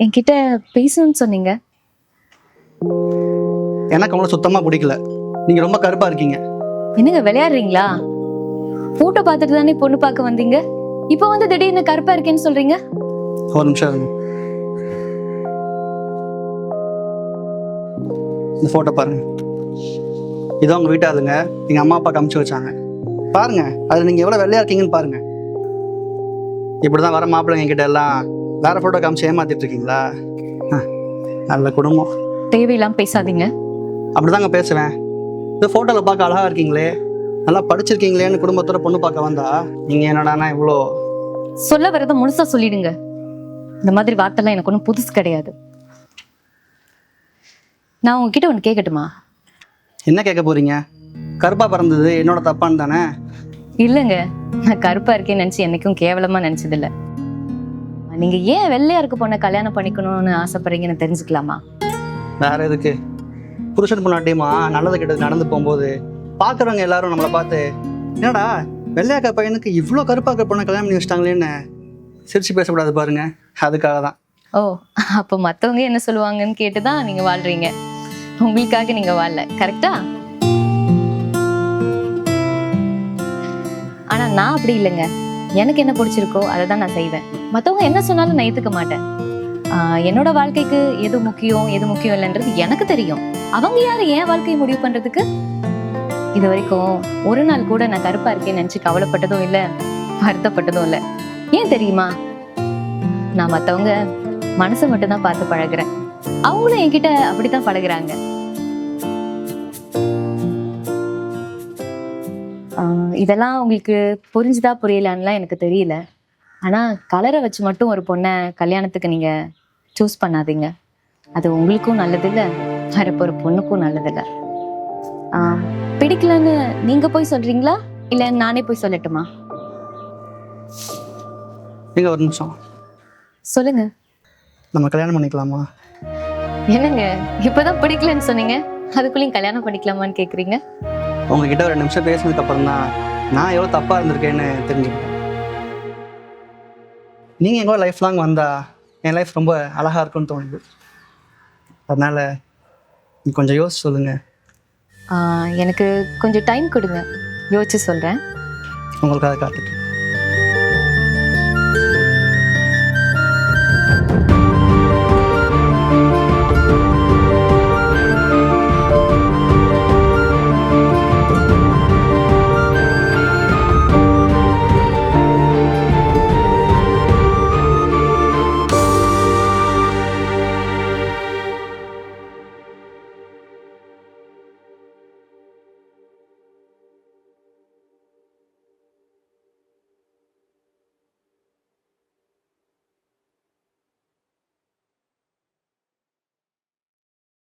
என்கிட்ட பேசணும்னு சொன்னீங்க. எனக்கு அவங்கள சுத்தமா பிடிக்கல. நீங்க ரொம்ப கருப்பா இருக்கீங்க. என்னங்க விளையாடுறீங்களா? போட்டோ பார்த்துட்டு தானே பொண்ணு பார்க்க வந்தீங்க. இப்போ வந்து திடீர்னு கருப்பா இருக்கேன்னு சொல்றீங்க. ஒரு நிமிஷம் இருங்க. இந்த போட்டோ பாருங்க. இதான் உங்க வீட்டாளுங்க எங்க அம்மா அப்பா காமிச்சு வச்சாங்க. பாருங்க அதுல நீங்க எவ்வளவு வெள்ளையா இருக்கீங்கன்னு பாருங்க. இப்படிதான் வர மாப்பிள்ளைங்க கிட்ட எல்லாம் வேற போட்டோ காமிச்சு ஏமாத்திட்டு இருக்கீங்களா? நல்ல குடும்பம். தேவையில்லாம பேசாதீங்க. அப்படிதாங்க பேசுவேன். இந்த போட்டோல பார்க்க அழகா இருக்கீங்களே, நல்லா படிச்சிருக்கீங்களேன்னு குடும்பத்தோட பொண்ணு பார்க்க வந்தா நீங்க என்னடானா இவ்வளோ. சொல்ல வரத முழுசா சொல்லிடுங்க. இந்த மாதிரி வார்த்தைலாம் எனக்கு ஒன்றும் புதுசு கிடையாது. நான் உங்ககிட்ட ஒன்று கேட்கட்டுமா? என்ன கேட்க போறீங்க? கருப்பா பிறந்தது என்னோட தப்பான்னு தானே? இல்லைங்க, நான் கருப்பா இருக்கேன்னு நினைச்சு என்னைக்கும் கேவலமா நினைச்சதில்ல. நீங்க ஏன் வெள்ளையா இருக்க பொண்ணை கல்யாணம் பண்ணிக்கணும்னு ஆசைப்படுறீங்கன்னு தெரிஞ்சுக்கலாமா? வேற எதுக்கு? புருஷன் பொண்ணாட்டியமா நல்லது கெட்டது நடந்து போகும்போது பாக்குறவங்க எல்லாரும் நம்மளை பார்த்து என்னடா வெள்ளையாக்க பையனுக்கு இவ்வளோ கருப்பாக்க பொண்ணை கல்யாணம் பண்ணி வச்சிட்டாங்களேன்னு சிரிச்சு பேசக்கூடாது பாருங்க. அதுக்காக தான். ஓ, அப்போ மற்றவங்க என்ன சொல்லுவாங்கன்னு கேட்டுதான் நீங்க வாழ்றீங்க. உங்களுக்காக நீங்க வாழல, கரெக்டா? ஆனா நான் அப்படி இல்லைங்க. எனக்கு என்ன பிடிச்சிருக்கோ அதை தான் நான் செய்வேன். மற்றவங்க என்ன சொன்னாலும் நான் ஏத்துக்க மாட்டேன். என்னோட வாழ்க்கைக்கு எது முக்கியம் எது முக்கியம் இல்லைன்றது எனக்கு தெரியும். அவங்க யாரு என் வாழ்க்கையை முடிவு பண்றதுக்கு? இது வரைக்கும் ஒரு நாள் கூட நான் கருப்பா இருக்கேன்னு நினைச்சு கவலைப்பட்டதும் இல்லை, வருத்தப்பட்டதும் இல்லை. ஏன் தெரியுமா? நான் மற்றவங்க மனசை மட்டும் தான் பார்த்து பழகுறேன். அவங்களும் என்கிட்ட அப்படித்தான் பழகுறாங்க. இதெல்லாம் உங்களுக்கு புரிஞ்சுதா புரியலான்லாம் எனக்கு தெரியல. ஆனா கலரை வச்சு மட்டும் ஒரு பொண்ணை கல்யாணத்துக்கு நீங்க சூஸ் பண்ணாதீங்க. அது உங்களுக்கும் நல்லதில்லை, வரப்போற பொண்ணுக்கும் நல்லதில்லை. பிடிக்கலன்னு நீங்க போய் சொல்றீங்களா இல்ல நானே போய் சொல்லட்டுமா? நீங்க ஒரு நிமிஷம் சொல்லுங்க. நம்ம கல்யாணம் பண்ணிக்கலாமா? என்னங்க இப்பதான் பிடிக்கலன்னு சொன்னீங்க, அதுக்குள்ளேயும் கல்யாணம் பண்ணிக்கலாமான்னு கேக்குறீங்க? உங்ககிட்ட ஒரு 2 நிமிஷம் பேசினதுக்கு அப்புறம் தான் நான் எவ்வளோ தப்பா இருந்திருக்கேன்னு தெரிஞ்சுக்கிட்டேன். நீங்க எங்க லைஃப் லாங் வந்தா என் லைஃப் ரொம்ப அழகா இருக்கும்னு தோணுது. அதனால நீங்க கொஞ்சம் யோசிச்சு சொல்லுங்க. எனக்கு கொஞ்சம் டைம் கொடுங்க, யோசிச்சு சொல்றேன். உங்களுக்காக காத்துட்டு